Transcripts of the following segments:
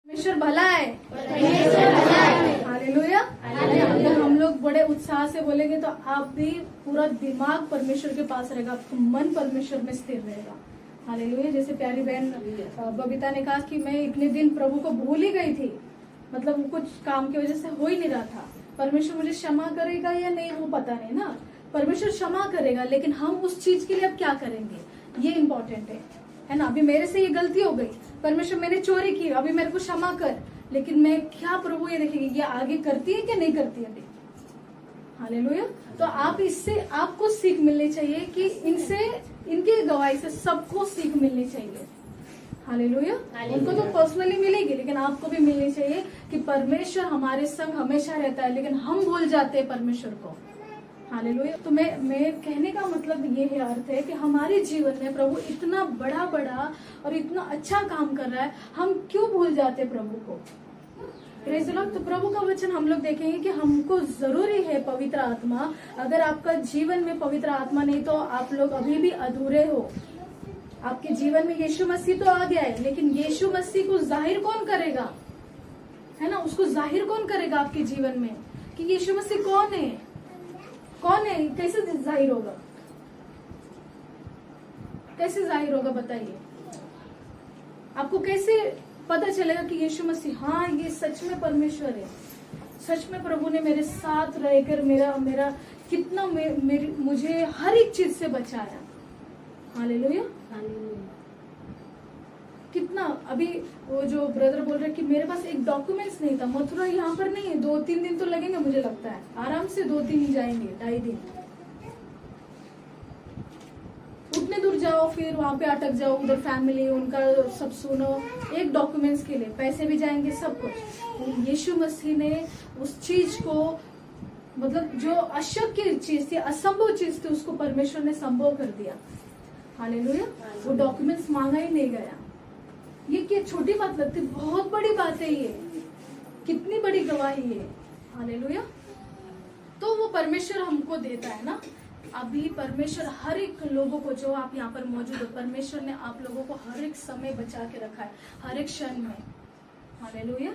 परमेश्वर भला है। हालेलुया। अगर हम लोग बड़े उत्साह से बोलेंगे तो आप भी पूरा दिमाग परमेश्वर के पास रहेगा, आपका मन परमेश्वर में स्थिर रहेगा। हालेलुया। जैसे प्यारी बहन बबीता ने कहा कि मैं इतने दिन प्रभु को भूल ही गई थी, मतलब कुछ काम की वजह से हो ही नहीं रहा था। परमेश्वर मुझे क्षमा करेगा या नहीं वो पता नहीं ना, परमेश्वर क्षमा करेगा, लेकिन हम उस चीज के लिए अब क्या करेंगे ये इम्पोर्टेंट है ना। अभी मेरे से ये गलती हो गई, परमेश्वर मैंने चोरी की, अभी मेरे को क्षमा कर, लेकिन मैं क्या प्रभु ये देखेंगे ये आगे करती है क्या नहीं करती है अभी। हालेलुया। तो आप इससे आपको सीख मिलनी चाहिए कि इनसे, इनकी गवाही से सबको सीख मिलनी चाहिए। हालेलुया। उनको तो पर्सनली मिलेगी, लेकिन आपको भी मिलनी चाहिए कि परमेश्वर हमारे संग हमेशा रहता है, लेकिन हम भूल जाते हैं परमेश्वर को। हालेलुया। तो मैं कहने का मतलब ये है, अर्थ है कि हमारे जीवन में प्रभु इतना बड़ा बड़ा और इतना अच्छा काम कर रहा है, हम क्यों भूल जाते प्रभु को। Praise the Lord. तो प्रभु का वचन हम लोग देखेंगे कि हमको जरूरी है पवित्र आत्मा। अगर आपका जीवन में पवित्र आत्मा नहीं तो आप लोग अभी भी अधूरे हो। आपके जीवन में यीशु मसीह तो आ गया है, लेकिन यीशु मसीह को जाहिर कौन करेगा, है ना। उसको जाहिर कौन करेगा आपके जीवन में कि यीशु मसीह कौन है, कौन है, कैसे जाहिर होगा, कैसे जाहिर होगा बताइए। आपको कैसे पता चलेगा कि यीशु मसीह हाँ ये सच में परमेश्वर है, सच में प्रभु ने मेरे साथ रहकर मेरा कितना मुझे हर एक चीज से बचाया। हालेलुया। कितना अभी वो जो ब्रदर बोल रहे कि मेरे पास एक डॉक्यूमेंट्स नहीं था, मथुरा यहाँ पर नहीं है, 2-3 दिन तो लगेंगे मुझे लगता है, आराम से 2-3 ही जाएंगे, 2.5 दिन। उतने दूर जाओ फिर वहां पे अटक जाओ, उधर फैमिली उनका सब सुनो, एक डॉक्यूमेंट्स के लिए पैसे भी जाएंगे सब कुछ। यीशु मसीह ने उस चीज को, मतलब जो अशक्य चीज थी, असंभव चीज थी, उसको परमेश्वर ने संभव कर दिया। हालेलुया। वो डॉक्यूमेंट्स मांगा ही नहीं गया। ये क्या छोटी बात लगती, बहुत बड़ी बात है ये, कितनी बड़ी गवाही है। हालेलुया। तो वो परमेश्वर हमको देता है ना। अभी परमेश्वर हर एक लोगों को, जो आप यहाँ पर मौजूद हो, परमेश्वर ने आप लोगों को हर एक समय बचा के रखा है, हर एक क्षण में। हालेलुया।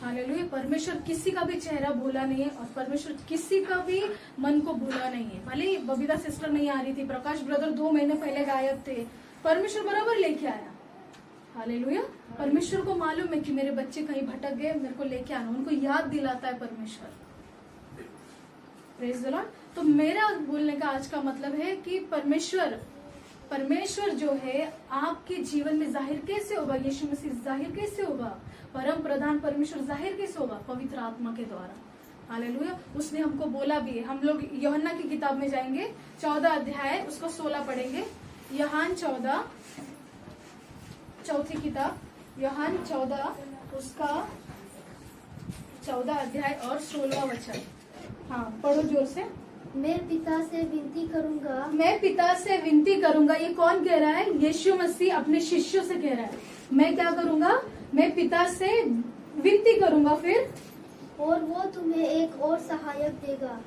हालेलुया। परमेश्वर किसी का भी चेहरा भूला नहीं है, और परमेश्वर किसी का भी मन को भूला नहीं है। भले बबीता सिस्टर नहीं आ रही थी, प्रकाश ब्रदर 2 महीने पहले गायब थे, परमेश्वर बराबर लेके आया। हालेलुया। परमेश्वर को मालूम है कि मेरे बच्चे कहीं भटक गए, मेरे को लेके आना, उनको याद दिलाता है परमेश्वर। Praise the Lord. तो मेरा बोलने का आज का मतलब है कि परमेश्वर जो है आपके जीवन में जाहिर कैसे होगा, यीशु मसीह जाहिर कैसे होगा, परम प्रधान परमेश्वर जाहिर कैसे होगा, पवित्र आत्मा के द्वारा। हालेलुया। उसने हमको बोला भी है। हम लोग यूहन्ना की किताब में जाएंगे, 14 अध्याय उसको 16 पढ़ेंगे। यूहन्ना 14, चौथी किताब, यूहन्ना 14 उसका 14 अध्याय और 16 वचन। हाँ पढ़ो जोर से। मैं पिता से विनती करूंगा, मैं पिता से विनती करूंगा। ये कौन कह रहा है? यीशु मसीह अपने शिष्यों से कह रहा है। मैं क्या करूंगा? मैं पिता से विनती करूंगा, फिर और वो तुम्हें एक और सहायक देगा।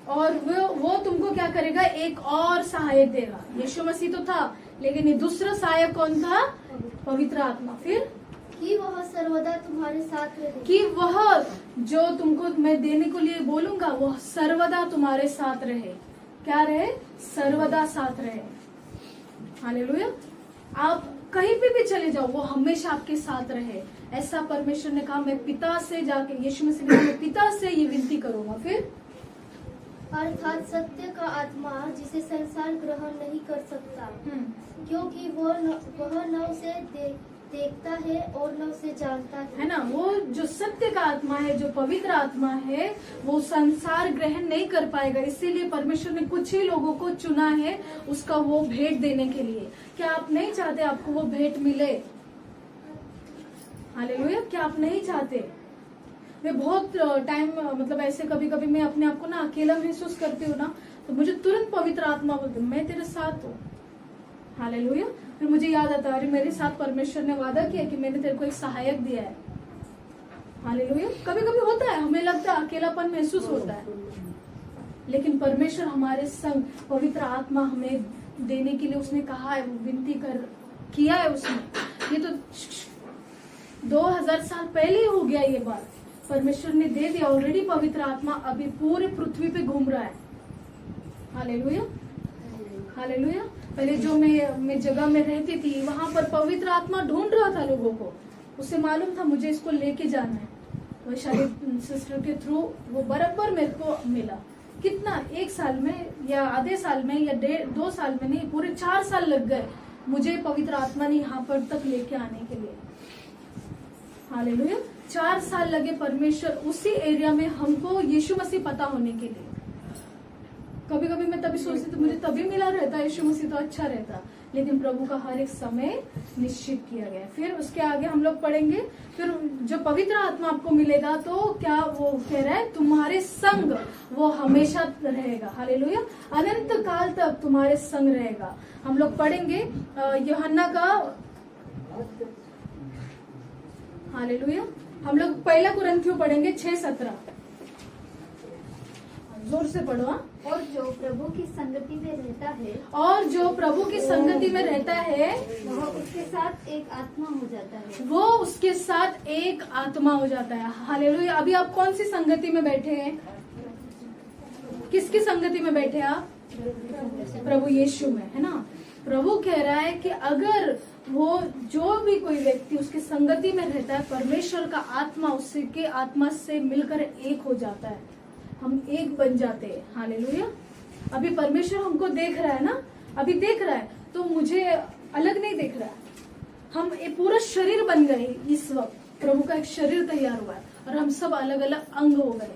और वो तुमको क्या करेगा? एक और सहायक देगा। यीशु मसीह तो था, लेकिन ये दूसरा सहायक कौन था? पवित्र आत्मा। फिर कि वह सर्वदा तुम्हारे साथ रहे, कि वह जो तुमको मैं देने को लिए बोलूंगा वह सर्वदा तुम्हारे साथ रहे। क्या रहे? सर्वदा साथ रहे। हालेलुया। आप कहीं भी चले जाओ, वो हमेशा आपके साथ रहे, ऐसा परमेश्वर ने कहा। मैं पिता से जाके, यीशु मसीह ने कहा मैं पिता से ये विनती करूंगा। फिर अर्थात सत्य का आत्मा जिसे संसार ग्रहण नहीं कर सकता, क्योंकि वह न उसे देखता है और न उसे जानता है ना। वो जो सत्य का आत्मा है, जो पवित्र आत्मा है, वो संसार ग्रहण नहीं कर पाएगा। इसीलिए परमेश्वर ने कुछ ही लोगों को चुना है उसका वो भेंट देने के लिए। क्या आप नहीं चाहते आपको वो भेंट मिले? हालेलुया। क्या आप नहीं चाहते? मैं बहुत टाइम, मतलब ऐसे कभी कभी मैं अपने आप को ना अकेला महसूस करती हूँ ना, तो मुझे तुरंत पवित्र आत्मा बोलती मैं तेरे साथ हूँ। हालेलुया। फिर मुझे याद आता है, अरे मेरे साथ परमेश्वर ने वादा किया कि मैंने तेरे को एक सहायक दिया है। हालेलुया। कभी कभी होता है, हमें लगता है अकेलापन महसूस होता है, लेकिन परमेश्वर हमारे संग पवित्र आत्मा हमें देने के लिए उसने कहा है, वो विनती किया है उसने। ये तो 2000 साल पहले ही हो गया ये बात, परमेश्वर ने दे दिया ऑलरेडी। पवित्र आत्मा अभी पूरे पृथ्वी पे घूम रहा है। Hallelujah, hallelujah. पहले जो मैं जगह में रहती थी वहां पर पवित्र आत्मा ढूंढ रहा था लोगों को, उसे मालूम था मुझे इसको लेके जाना है। वैशाली सिस्टर के थ्रू वो बराबर मेरे को मिला। कितना, 1 साल में या आधे साल में या 2 साल में नहीं, पूरे 4 साल लग गए मुझे पवित्र आत्मा ने यहाँ पर तक लेके आने के लिए। हालेलुया, 4 साल लगे परमेश्वर उसी एरिया में हमको यीशु मसीह पता होने के लिए। कभी कभी मैं तभी सोचती थी मुझे तभी मिला रहता यीशु मसीह तो अच्छा रहता, लेकिन प्रभु का हर एक समय निश्चित किया गया। फिर उसके आगे हम लोग पढ़ेंगे, फिर जो पवित्र आत्मा आपको मिलेगा तो क्या वो कह रहा है, तुम्हारे संग वो हमेशा रहेगा। हालेलुया, अनंत काल तक तुम्हारे संग रहेगा। हम लोग पढ़ेंगे यूहन्ना का, हालेलुया, हम लोग 1 कुरिन्थियों पढ़ेंगे 6:17। जोर से पढ़ो। और जो प्रभु की संगति में रहता है, और जो प्रभु की संगति में रहता है वह उसके साथ एक आत्मा हो जाता है। वो उसके साथ एक आत्मा हो जाता है। हालेलुया। अभी आप कौन सी संगति में बैठे हैं? किसकी संगति में बैठे आप? प्रभु यीशु में, है ना। प्रभु कह रहा है कि अगर वो जो भी कोई व्यक्ति उसकी संगति में रहता है, परमेश्वर का आत्मा उसके आत्मा से मिलकर एक हो जाता है, हम एक बन जाते हैं। हालेलुया। अभी परमेश्वर हमको देख रहा है ना, अभी देख रहा है तो मुझे अलग नहीं देख रहा है। हम एक पूरा शरीर बन गए इस वक्त, प्रभु का एक शरीर तैयार हुआ है और हम सब अलग अलग अंग हो गए।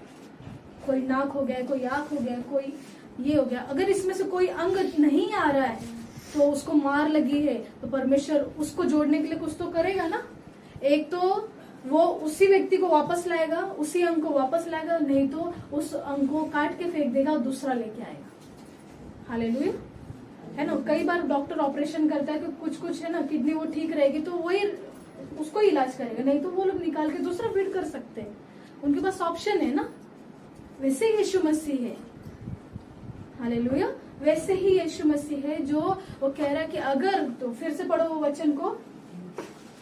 कोई नाक हो गया, कोई आंख हो गया, कोई ये हो गया। अगर इसमें से कोई अंग नहीं आ रहा है तो उसको मार लगी है, तो परमेश्वर उसको जोड़ने के लिए कुछ तो करेगा ना। एक तो वो उसी व्यक्ति को वापस लाएगा, उसी अंग को वापस लाएगा, नहीं तो उस अंग को काट के फेंक देगा और दूसरा लेके आएगा। हालेलुया, है ना। कई बार डॉक्टर ऑपरेशन करता है कि कुछ है ना, किडनी वो ठीक रहेगी तो वही उसको इलाज करेगा, नहीं तो वो लोग निकाल के दूसरा फिट कर सकते हैं, उनके पास ऑप्शन है ना। वैसे ही यीशु मसीह है। हालेलुया, वैसे ही यीशु मसीह है जो वो कह रहा है कि अगर, तो फिर से पढ़ो वो वचन को।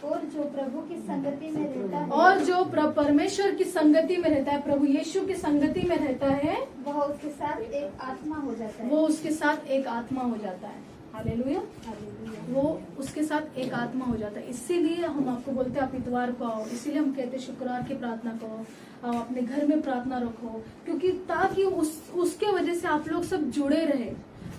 और जो प्रभु की संगति में रहता है, और जो परमेश्वर की संगति में रहता है, प्रभु यीशु की संगति में रहता है, वह उसके साथ एक आत्मा हो जाता है। वो उसके साथ एक आत्मा हो जाता है। हालेलुया, वो उसके साथ एक आत्मा हो जाता है। इसीलिए हम आपको बोलते हैं आप इतवार को आओ, इसीलिए हम कहते हैं शुक्रवार की प्रार्थना करो, अपने घर में प्रार्थना रखो, क्योंकि ताकि उसके वजह से आप लोग सब जुड़े रहे।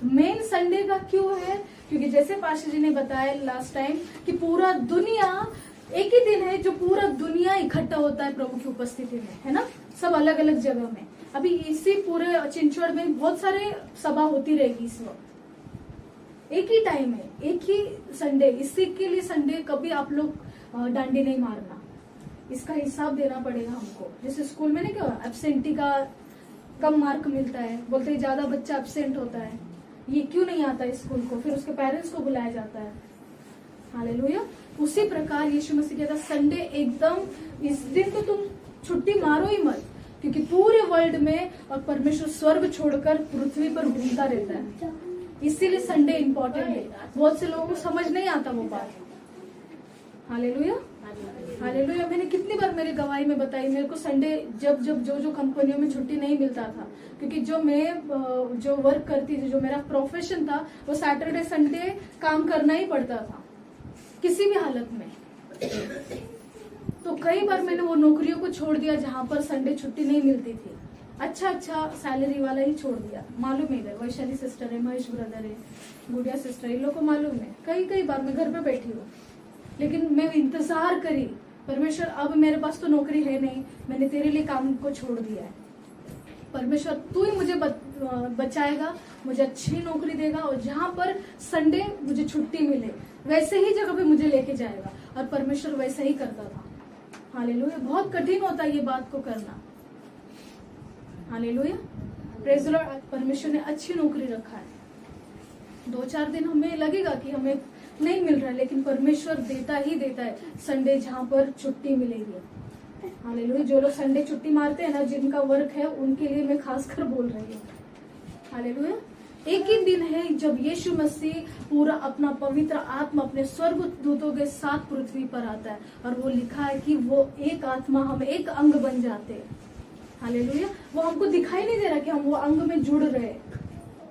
मेन संडे का क्यों है? क्योंकि जैसे पास्टर जी ने बताया लास्ट टाइम कि पूरा दुनिया, एक ही दिन है जो पूरा दुनिया इकट्ठा होता है प्रभु की उपस्थिति में, है ना, सब अलग अलग जगह में। अभी इसी पूरे चिंचवड़ में बहुत सारे सभा होती रहेगी इस वक्त, एक ही टाइम है, एक ही संडे। इसी के लिए संडे कभी आप लोग डांडी नहीं मारना, इसका हिसाब देना पड़ेगा हमको। जैसे स्कूल में नहीं क्या एब्सेंटी का कम मार्क मिलता है, बोलते हैं ज्यादा बच्चा एब्सेंट होता है, ये क्यों नहीं आता है स्कूल को, फिर उसके पेरेंट्स को बुलाया जाता है। हालेलुया। उसी प्रकार यीशु मसीह कहता संडे एकदम, इस दिन तो तुम छुट्टी मारो ही मत, क्योंकि पूरे वर्ल्ड में और परमेश्वर स्वर्ग छोड़कर पृथ्वी पर घूमता रहता है, इसीलिए संडे इम्पोर्टेंट है। बहुत से लोगों को समझ नहीं आता वो बात। Hallelujah, hallelujah. मैंने कितनी बार मेरी गवाही में बताई, मेरे को संडे जब जो कंपनियों में छुट्टी नहीं मिलता था, क्योंकि जो वर्क करती थी, जो मेरा प्रोफेशन था, वो सैटरडे संडे काम करना ही पड़ता था किसी भी हालत में। तो कई बार मैंने वो नौकरियों को छोड़ दिया जहां पर संडे छुट्टी नहीं मिलती थी, अच्छा सैलरी वाला ही छोड़ दिया। मालूम है, वैशाली सिस्टर है, महेश ब्रदर है, गुड़िया सिस्टर, इन लोग को मालूम है। कई बार मैं घर पे बैठी हूँ, लेकिन मैं इंतजार करी, परमेश्वर अब मेरे पास तो नौकरी है नहीं, मैंने तेरे लिए काम को छोड़ दिया है। परमेश्वर तू ही मुझे बचाएगा, मुझे अच्छी नौकरी देगा, और जहां पर संडे मुझे छुट्टी मिले वैसे ही जगह पे मुझे लेके जाएगा। और परमेश्वर वैसा ही करता था। हालेलुया। बहुत कठिन होता है ये बात को करना। Hallelujah, praise the Lord. परमेश्वर ने अच्छी नौकरी रखा है। 2-4 दिन हमें लगेगा कि हमें नहीं मिल रहा है, लेकिन परमेश्वर देता ही देता है संडे जहां पर छुट्टी मिलेगी। हालेलुया। जो लोग संडे छुट्टी मारते हैं ना, जिनका वर्क है, उनके लिए मैं खासकर बोल रही हूँ। हालेलुया। एक ही दिन है जब यीशु मसीह पूरा अपना पवित्र आत्मा अपने स्वर्ग दूतों के साथ पृथ्वी पर आता है, और वो लिखा है कि वो एक आत्मा हम एक अंग बन जाते हैं। हालेलुया। वो हमको दिखाई नहीं दे रहा कि हम वो अंग में जुड़ रहे,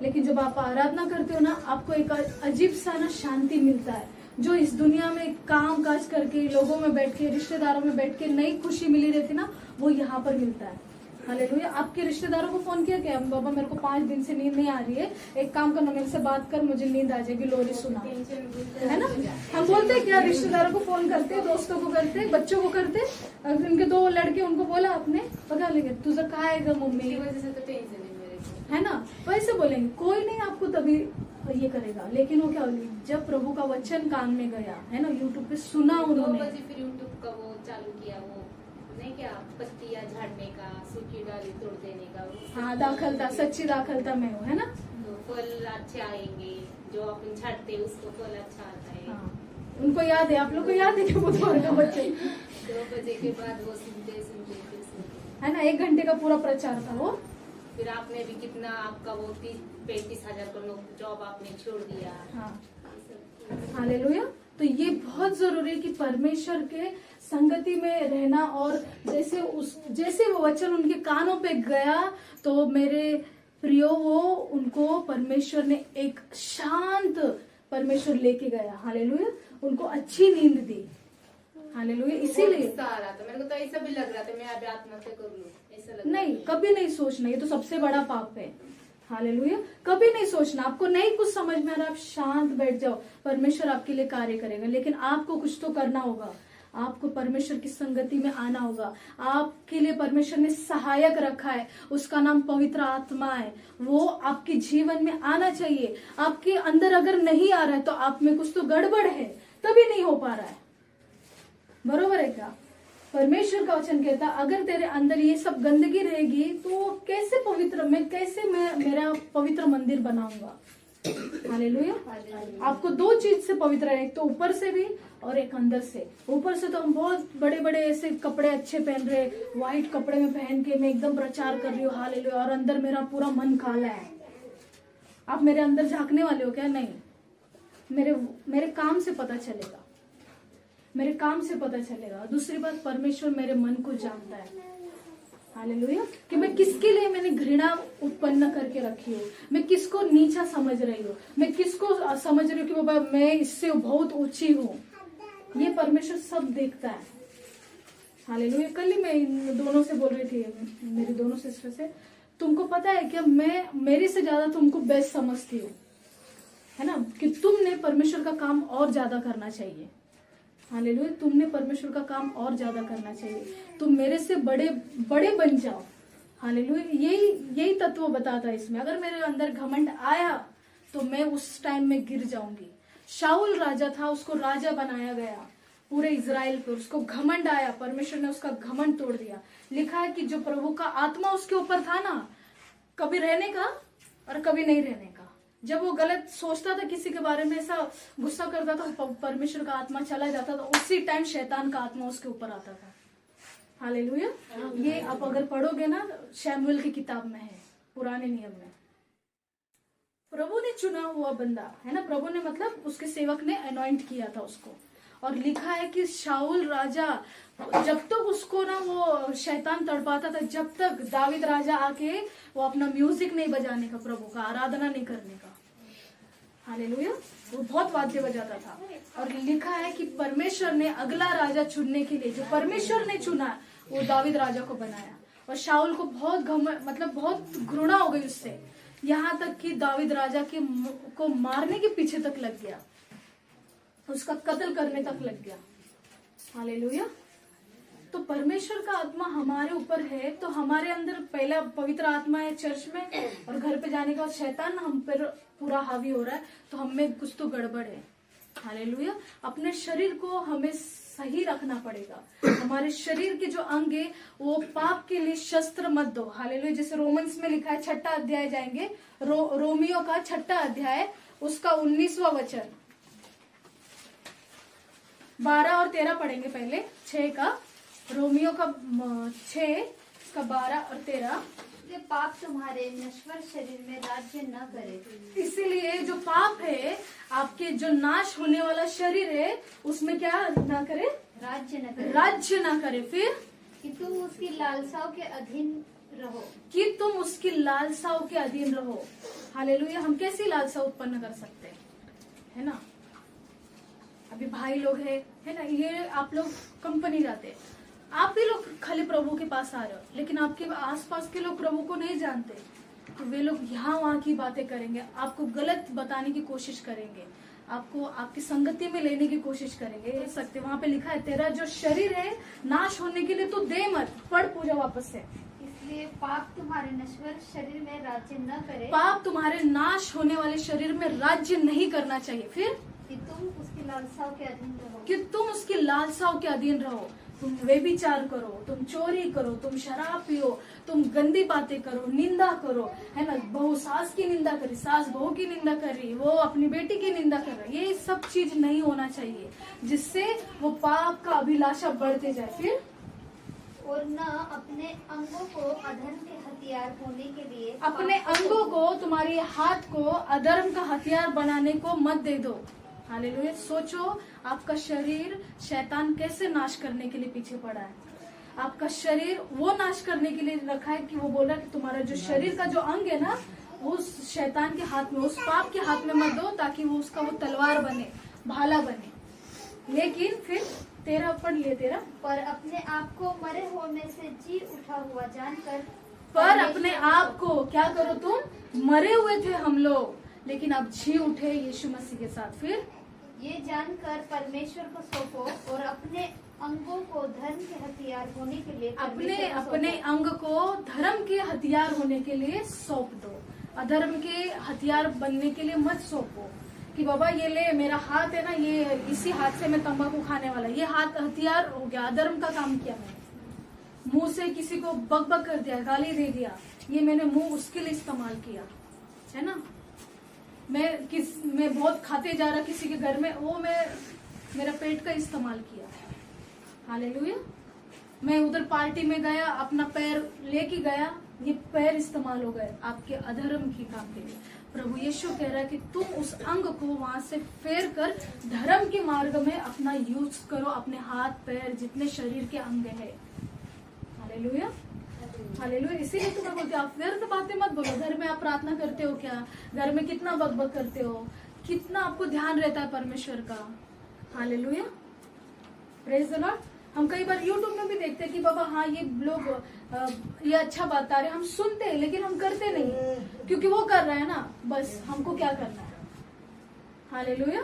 लेकिन जब आप आराधना करते हो ना, आपको एक अजीब सा ना शांति मिलता है, जो इस दुनिया में काम काज करके लोगों में बैठ के रिश्तेदारों में बैठ के नई खुशी मिली रहती ना, वो यहाँ पर मिलता है। हालेलुया। आपके रिश्तेदारों को फोन किया क्या, बाबा मेरे को 5 दिन से नींद नहीं आ रही है, एक काम करना मेरे से बात कर, मुझे नींद आ जाएगी, लोरी सुना, है ना। हम बोलते हैं क्या, रिश्तेदारों को फोन करते, दोस्तों को करते, बच्चों को करते। उनके 2 लड़के, उनको बोला आपने, पता लगे तुझे कहा आएगा मम्मी, है ना, वैसे बोलेंगे, कोई नहीं आपको तभी ये करेगा। लेकिन वो क्या बोली, जब प्रभु का वचन कान में गया, है ना, यूट्यूब पे सुना उन्होंने, फिर यूट्यूब का वो चालू किया, वो नहीं क्या, पत्तियां झाड़ने का, सूखी डाली तोड़ देने का, हाँ, दाखलता, सच्ची दाखलता में हो, है ना, तो फल अच्छे आएंगे, जो अपन झाड़ते उसको फल अच्छा आता है। हाँ, उनको याद है, आप लोग को याद है कि वो तो बच्चे 2 बजे के बाद वो सुनते सुनते फिर सुनते, है ना, 1 घंटे का पूरा प्रचार था वो। फिर आपने भी कितना, आपका वो 30-35 हजार का जॉब आपने छोड़ दिया। हाँ, हालेलुया। तो ये बहुत जरूरी है कि परमेश्वर के संगति में रहना, और जैसे वो वचन उनके कानों पे गया, तो मेरे प्रियो, वो उनको परमेश्वर ने एक शांत परमेश्वर लेके गया। हालेलुया। उनको अच्छी नींद दी। हालेलुया। इसीलिए आ रहा था, मेरे को तो ऐसा भी लग रहा था मैं अभी आत्महत्या कर लूं, ऐसा लग नहीं, कभी नहीं सोचना, ये तो सबसे बड़ा पाप है। हालेलुया। कभी नहीं सोचना, आपको नहीं कुछ समझ में आ रहा, आप शांत बैठ जाओ, परमेश्वर आपके लिए कार्य करेगा। लेकिन आपको कुछ तो करना होगा, आपको परमेश्वर की संगति में आना होगा। आपके लिए परमेश्वर ने सहायक रखा है, उसका नाम पवित्र आत्मा है, वो आपके जीवन में आना चाहिए। आपके अंदर अगर नहीं आ रहा है तो आप में कुछ तो गड़बड़ है, तभी नहीं हो पा रहा है। बरोबर है क्या? परमेश्वर का वचन कहता, अगर तेरे अंदर ये सब गंदगी रहेगी तो कैसे मैं मेरा पवित्र मंदिर बनाऊंगा। हालेलुया। आपको 2 चीज से पवित्र है, एक तो ऊपर से भी और एक अंदर से। ऊपर से तो हम बहुत बड़े बड़े ऐसे कपड़े अच्छे पहन रहे, व्हाइट कपड़े में पहन के मैं एकदम प्रचार कर रही हूँ, हालेलुया, और अंदर मेरा पूरा मन काला है। आप मेरे अंदर झांकने वाले हो क्या? नहीं, मेरे काम से पता चलेगा, मेरे काम से पता चलेगा। दूसरी बात, परमेश्वर मेरे मन को जानता है। हालेलुया। कि मैं किसके लिए मैंने घृणा उत्पन्न करके रखी हूँ, मैं किसको नीचा समझ रही हूँ, मैं किसको समझ रही हूँ कि बाबा मैं इससे बहुत ऊंची हूँ, ये परमेश्वर सब देखता है। हालेलुया। कल ही मैं इन दोनों से बोल रही थी, मेरी दोनों सिस्टर से, तुमको पता है क्या, मैं मेरे से ज्यादा तुमको बेस्ट समझती हूँ, है ना, कि तुमने परमेश्वर का काम और ज्यादा करना चाहिए। हालेलुया। तुमने परमेश्वर का काम और ज्यादा करना चाहिए, तुम मेरे से बड़े बड़े बन जाओ। हालेलुया। यही तत्व बताता है इसमें। अगर मेरे अंदर घमंड आया तो मैं उस टाइम में गिर जाऊंगी। शाऊल राजा था, उसको राजा बनाया गया पूरे इजराइल पर, उसको घमंड आया, परमेश्वर ने उसका घमंड तोड़ दिया। लिखा है कि जो प्रभु का आत्मा उसके ऊपर था ना, कभी रहने का और कभी नहीं रहने का। जब वो गलत सोचता था किसी के बारे में, ऐसा गुस्सा करता था, परमेश्वर का आत्मा चला जाता था, उसी टाइम शैतान का आत्मा उसके ऊपर आता था। हालेलुया। ये आप अगर पढ़ोगे ना, शैमुएल की किताब में है, पुराने नियम में। प्रभु ने चुना हुआ बंदा है ना, प्रभु ने मतलब उसके सेवक ने अनॉइंट किया था उसको। और लिखा है कि शाऊल राजा, जब तक उसको ना वो शैतान तड़पाता था, जब तक दाविद राजा आके वो अपना म्यूजिक नहीं बजाने का, प्रभु का आराधना नहीं करने का। हालेलुया। वो बहुत वाद्य बजाता था। और लिखा है कि परमेश्वर ने अगला राजा चुनने के लिए, जो परमेश्वर ने चुना, वो दाविद राजा को बनाया। और शाऊल को बहुत घृणा हो गई उससे, यहाँ तक कि दाविद राजा को मारने के पीछे तक लग गया, उसका कत्ल करने तक लग गया। हालेलुया। तो परमेश्वर का आत्मा हमारे ऊपर है, तो हमारे अंदर पहला पवित्र आत्मा है चर्च में, और घर पे जाने के बाद शैतान हम पर पूरा हावी हो रहा है, तो हम में कुछ तो गड़बड़ है। हालेलुया। अपने शरीर को हमें सही रखना पड़ेगा। हमारे शरीर के जो अंग है वो पाप के लिए शस्त्र मत दो। हालेलुया। जैसे रोमन्स में लिखा है, 6 अध्याय जाएंगे, रोमियो का 6 अध्याय, उसका 19वां वचन, 12 और 13 पढ़ेंगे पहले। 6 का, रोमियो का 6 का 12 और 13। इसलिए पाप तुम्हारे नश्वर शरीर में राज्य न करे। इसीलिए जो पाप है, आपके जो नाश होने वाला शरीर है, उसमें क्या ना करे? राज्य न करे। राज्य ना करे। फिर कि तुम उसकी लालसाओं के अधीन रहो। कि तुम उसकी लालसाओं के अधीन रहो। हालेलुया। हम कैसी लालसा उत्पन्न कर सकते हैं, है ना? अभी भाई लोग है ना, ये आप लोग कंपनी जाते हैं, आप ही लोग खाली प्रभु के पास आ रहे हो, लेकिन आपके आसपास के लोग प्रभु को नहीं जानते, तो वे लोग यहाँ वहाँ की बातें करेंगे, आपको गलत बताने की कोशिश करेंगे, आपको आपकी संगति में लेने की कोशिश करेंगे। ये सकते वहाँ पे लिखा है, तेरा जो शरीर है नाश होने के लिए तो दे मत। पढ़ पूजा वापस से। इसलिए पाप तुम्हारे नश्वर शरीर में राज्य न करे। पाप तुम्हारे नाश होने वाले शरीर में राज्य नहीं करना चाहिए। फिर कि तुम उसकी लालसाओं के अधीन रहो। कि तुम उसकी लालसाओं के अधीन रहो। तुम व्यभिचार करो, तुम चोरी करो, तुम शराब पियो, तुम गंदी बातें करो, निंदा करो, है ना? बहू सास की निंदा करी, सास बहू की निंदा कर रही, वो अपनी बेटी की निंदा कर रही। ये सब चीज नहीं होना चाहिए, जिससे वो पाप का अभिलाषा बढ़ते जाए। फिर और न अपने अंगों को अधर्म के हथियार होने के लिए अपने अंगों को, तुम्हारे हाथ को अधर्म का हथियार बनाने को मत दे दो। हालेलुया। सोचो आपका शरीर शैतान कैसे नाश करने के लिए पीछे पड़ा है। आपका शरीर वो नाश करने के लिए रखा है कि वो बोला कि तुम्हारा जो शरीर का जो अंग है ना, वो उस शैतान के हाथ में, उस पाप के हाथ में मत दो, ताकि वो उसका वो तलवार बने, भाला बने। लेकिन फिर 13 पढ़ लिए 13। पर अपने आप को मरे होने से जी उठा हुआ जानकर। पर अपने आप को क्या करो? तुम मरे हुए थे हम लोग, लेकिन अब जी उठे यीशु मसीह के साथ। फिर ये जानकर परमेश्वर को सौंपो और अपने अंगों को धर्म के हथियार होने के लिए अपने अंग को धर्म के हथियार होने के लिए सौंप दो। अधर्म के हथियार बनने के लिए मत सौंपो कि बाबा ये ले, मेरा हाथ है ना, ये इसी हाथ से मैं तंबाकू खाने वाला, ये हाथ हथियार हो गया। अधर्म का काम किया मैंने, मुंह से किसी को बक कर दिया, गाली दे दिया, ये मैंने मुंह उसके लिए इस्तेमाल किया, है ना? मैं बहुत खाते जा रहा किसी के घर में, वो मेरा पेट का इस्तेमाल किया। हालेलुया। मैं उधर पार्टी में गया, अपना पैर लेके गया, ये पैर इस्तेमाल हो गए आपके अधर्म की काम के लिए। प्रभु यीशु कह रहा है कि तुम उस अंग को वहां से फेर कर धर्म के मार्ग में अपना यूज करो। अपने हाथ पैर जितने शरीर के अंग है। हालेलुया। हालेलुया। इसीलिए तुम्हें बोलते आप व्यर्थ बातें मत बोलो। घर में आप प्रार्थना करते हो क्या? घर में कितना बकबक करते हो? कितना आपको ध्यान रहता है परमेश्वर का? हालेलुया। Praise the Lord. हम कई बार यूट्यूब में भी देखते हैं कि बाबा हाँ ये लोग ये अच्छा बता रहे, हम सुनते हैं लेकिन हम करते नहीं, क्योंकि वो कर रहा है ना, बस हमको क्या करना है। हालेलुया।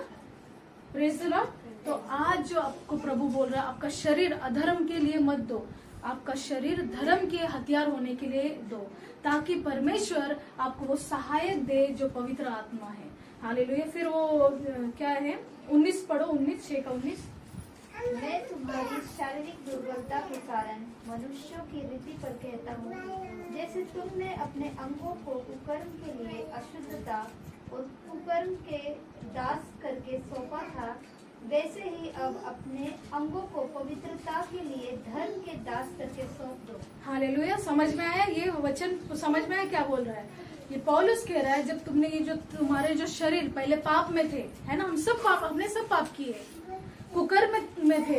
Praise the Lord. तो आज जो आपको प्रभु बोल रहा है, आपका शरीर अधर्म के लिए मत दो, आपका शरीर धर्म के हथियार होने के लिए दो, ताकि परमेश्वर आपको वो सहायक दे जो पवित्र आत्मा है। हालेलुया। फिर वो क्या है? 19 पढ़ो, 19 का 19। मैं तुम्हारी शारीरिक दुर्बलता के कारण मनुष्यों की रीति पर कहता हूँ, जैसे तुमने अपने अंगों को कुकर्म के लिए अशुद्धता और कुकर्म के दास करके सौंपा था, वैसे ही अब अपने अंगों को पवित्रता के लिए धर्म के दास करके सौंप दो। हालेलुया। समझ में आया? ये वचन समझ में आया क्या बोल रहा है? ये पौलुस कह रहा है, जब तुमने ये जो तुम्हारे जो शरीर पहले पाप में थे, है ना, हम सब पाप, हमने सब पाप किए, कुकर्म में थे,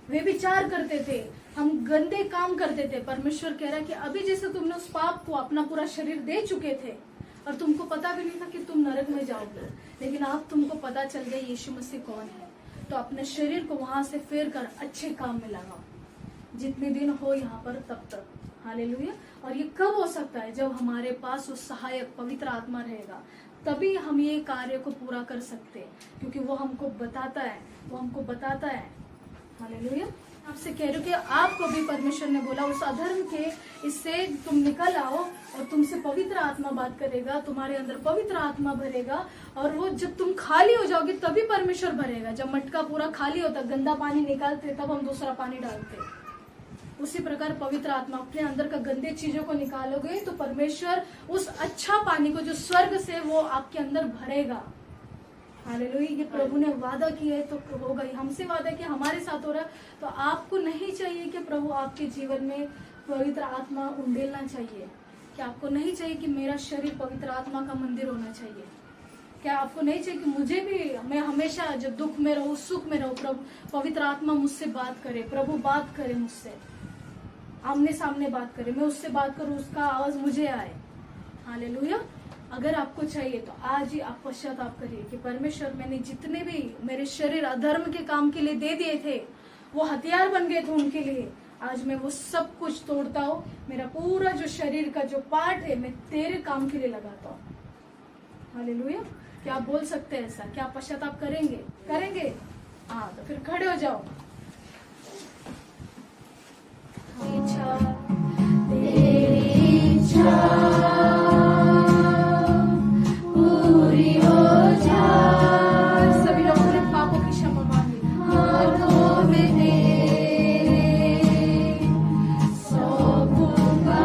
वे विचार करते थे, हम गंदे काम करते थे। परमेश्वर कह रहा है कि अभी जैसे तुमने उस पाप को अपना पूरा शरीर दे चुके थे और तुमको पता भी नहीं था कि तुम नरक में जाओगे, लेकिन अब तुमको पता चल गया यीशु मसीह कौन है, तो अपने शरीर को वहां से फेर कर अच्छे काम में लगाओ, जितने दिन हो यहाँ पर तब तक। हालेलुया। और ये कब हो सकता है? जब हमारे पास वो सहायक पवित्र आत्मा रहेगा, तभी हम ये कार्य को पूरा कर सकते हैं, क्योंकि वो हमको बताता है, वो हमको बताता है। हालेलुया। आपसे कह रही हूँ कि आपको भी परमेश्वर ने बोला उस अधर्म के इससे तुम निकल आओ और तुमसे पवित्र आत्मा बात करेगा, तुम्हारे अंदर पवित्र आत्मा भरेगा, और वो जब तुम खाली हो जाओगे तभी परमेश्वर भरेगा। जब मटका पूरा खाली होता, गंदा पानी निकालते, तब हम दूसरा पानी डालते। उसी प्रकार पवित्र आत्मा अपने अंदर का गंदे चीजों को निकालोगे तो परमेश्वर उस अच्छा पानी को जो स्वर्ग से वो आपके अंदर भरेगा। हालेलुया। ये प्रभु ने वादा किया है तो होगा ही। हमसे वादा किया, हमारे साथ हो रहा है, तो आपको नहीं चाहिए कि प्रभु आपके जीवन में पवित्र आत्मा उंडेलना चाहिए। क्या आपको नहीं चाहिए कि मेरा शरीर पवित्र आत्मा का मंदिर होना चाहिए? क्या आपको नहीं चाहिए कि मुझे भी, मैं हमेशा जब दुख में रहूं, सुख में रहूं, प्रभु पवित्र आत्मा मुझसे बात करे, प्रभु बात करे मुझसे, आमने सामने बात करे, मैं उससे बात करूं, उसका आवाज मुझे आए। हालेलुया। अगर आपको चाहिए तो आज ही आप पश्चाताप करिए कि परमेश्वर, मैंने जितने भी मेरे शरीर अधर्म के काम के लिए दे दिए थे, वो हथियार बन गए थे उनके लिए, आज मैं वो सब कुछ तोड़ता हूँ। मेरा पूरा जो शरीर का जो पार्ट है, मैं तेरे काम के लिए लगाता हूँ। हालेलुया। क्या आप बोल सकते हैं ऐसा? क्या आप पश्चाताप करेंगे? करेंगे? हाँ, तो फिर खड़े हो जाओ। तेरी इच्छा पूरी हो जाए। सभी लोग अपने पापों की क्षमा मांगे। हाथों में तेरे सौंपूंगा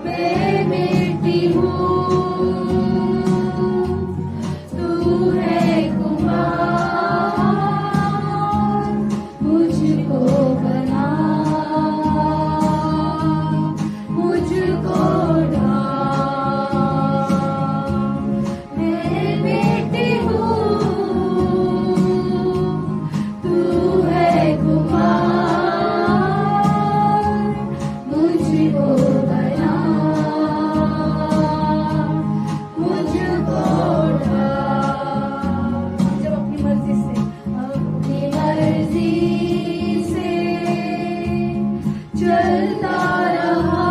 मैं मिट्टी हूँ, तू है कुम्हार, मुझको बना, मुझको ढाल। मैं मिट्टी हूँ, तू है कुम्हार, मुझको बना, मुझको ढाल। जब अपनी मर्जी से चलता रहा,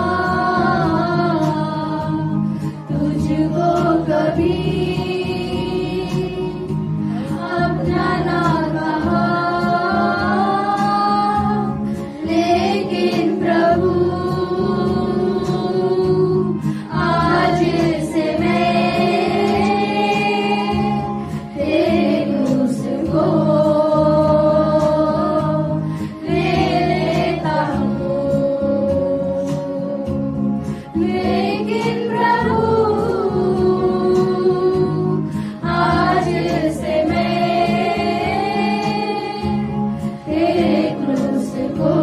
तुझको कभी अपना ना कहा, लेकिन प्रभु आज से मैं तेरे क्रूस को ले लेता हूँ, लेकिन प्रभु आज से मैं तेरे क्रूस को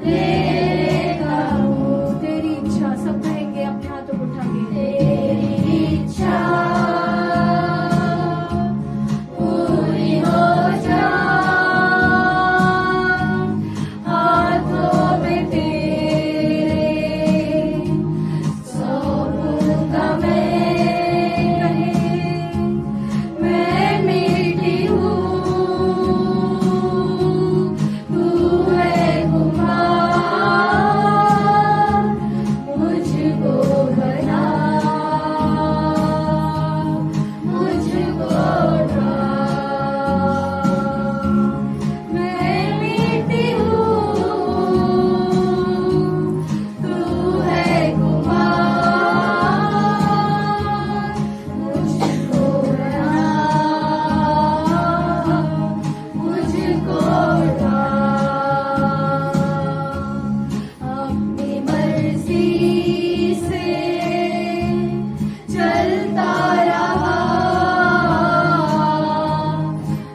ले लेता हूँ। तेरी इच्छा, सब कहेंगे अपने हाथों को उठा के, तेरी इच्छा पूरी हो जाए। हाथों में तेरे सौंपूंगा मैं मिट्टी हूँ, तू है कुम्हार, मुझको बना, मुझको ढाल। मैं मिट्टी हूँ, तू है कुम्हार, मुझको बना, मुझको ढाल। अपनी मर्जी से चलता रहा,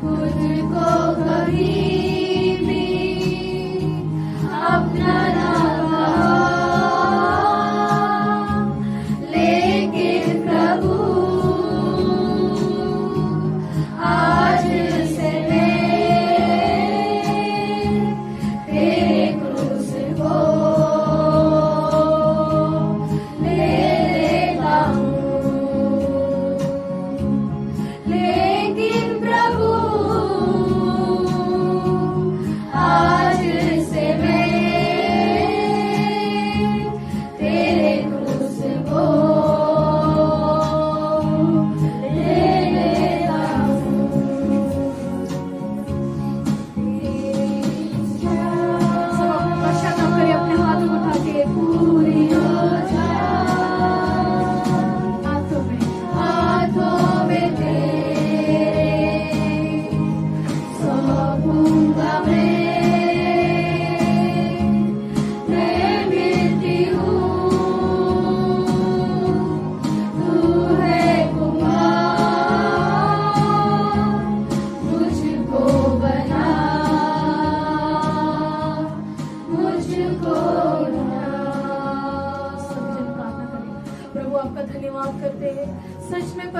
खुद को कभी भी अपना ना कहा, लेकिन प्रभु आज से मैं तेरे क्रूस को ले लेता हूँ।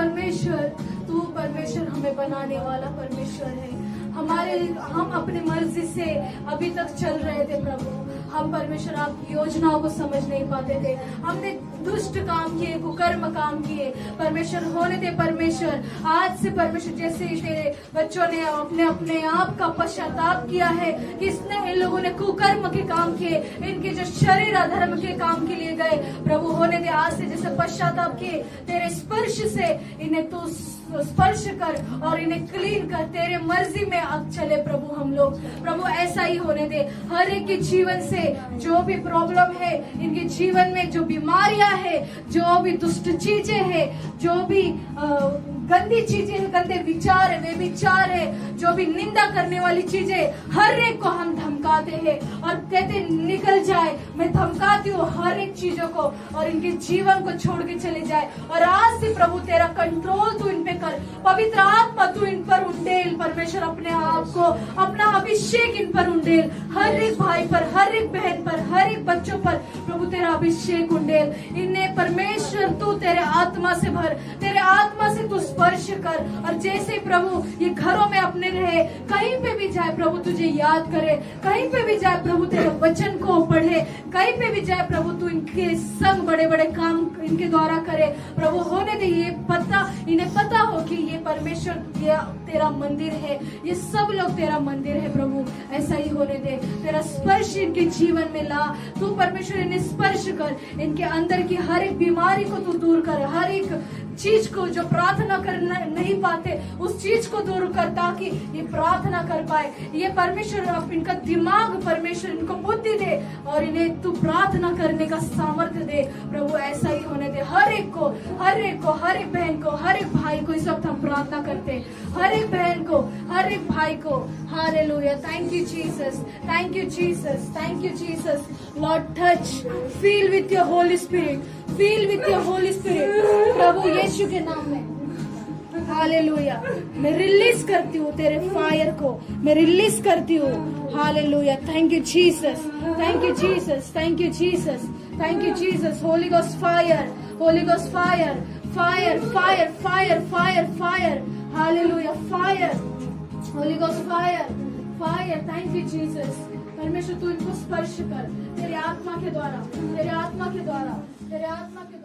परमेश्वर, तू परमेश्वर हमें बनाने वाला परमेश्वर है। हम अपनी मर्जी से अभी तक चल रहे थे प्रभु, हम परमेश्वर आपकी योजनाओं को समझ नहीं पाते थे, हमने दुष्ट काम किए, कुकर्म काम किए परमेश्वर। होने दे परमेश्वर, आज से परमेश्वर जैसे तेरे बच्चों ने अपने अपने आप का पश्चाताप किया है, किसने इन लोगों ने कुकर्म के काम किए, इनके जो शरीर अधर्म के काम के लिए गए प्रभु, होने दे आज से जैसे पश्चाताप किए, तेरे स्पर्श से इन्हें तू स्पर्श कर और इन्हें क्लीन कर, तेरे मर्जी में अब चले प्रभु हम लोग। प्रभु ऐसा ही होने दे, हर एक के जीवन से जो भी प्रॉब्लम है, इनके जीवन में जो बीमारियां है, जो भी दुष्ट चीजें है, जो भी गंदी चीजें है, गंदे विचार है, वे विचार है, जो भी निंदा करने वाली चीजें, हर एक को हम धमकाते हैं और कहते निकल जाए। मैं धमकाती हूँ हर एक चीजों को और इनके जीवन को छोड़ के चले जाए। और आज से प्रभु तेरा कंट्रोल तू इन पे कर, पवित्र आत्मा तू इन पर उंडेल परमेश्वर, अपने आप को, अपना अभिषेक इन पर उंडेल, हर एक भाई पर, हर एक बहन पर, हर एक बच्चों पर प्रभु तेरा अभिषेक उंडेल। इन्हें परमेश्वर तू तेरे आत्मा से भर, तेरे आत्मा से तू स्पर्श कर। और जैसे प्रभु ये घरों में अपने रहे, कहीं पे भी जाए प्रभु तुझे याद करे, कहीं पे भी जाए प्रभु तेरे वचन को पढ़े, कहीं पे भी जाए प्रभु तू इनके संग बड़े बड़े काम इनके द्वारा करे प्रभु। होने दे ये पता, इन्हें पता हो कि ये परमेश्वर ये तेरा मंदिर है, ये सब लोग तेरा मंदिर है प्रभु। ऐसा ही होने दे, तेरा स्पर्श इनके जीवन में ला तू परमेश्वर, इन्हें स्पर्श कर, इनके अंदर की हर एक बीमारी को तू दूर कर, हर एक चीज को जो प्रार्थना कर नहीं पाते उस चीज को दूर कर, ताकि ये प्रार्थना कर पाए। ये परमेश्वर अब इनका दिमाग परमेश्वर इनको बुद्धि दे और इन्हें तू प्रार्थना करने का सामर्थ्य दे प्रभु। ऐसा ही होने दे, हर एक को, हर एक को, हर एक बहन को, हर एक भाई को इस वक्त हम प्रार्थना करते, हर एक बहन को, हर एक भाई को। Hallelujah, thank you Jesus, thank you Jesus, thank you Jesus. Lord touch, fill with your Holy Spirit, fill with your Holy Spirit प्रभु यीशु के नाम में। हालेलुया, मैं रिलीज करती हूँ तेरे फायर को, मैं रिलीज करती हूँ। Hallelujah, thank you Jesus, thank you Jesus, thank you Jesus, thank you Jesus. Holi ghost fire, Holi ghost fire, fire fire fire fire fire. Hallelujah, fire, Holi ghost fire, fire. Thank you Jesus. परमेश्वर तू इनको स्पर्श कर तेरे आत्मा के द्वारा, तेरे आत्मा के द्वारा, तेरे आत्मा के द्वारा।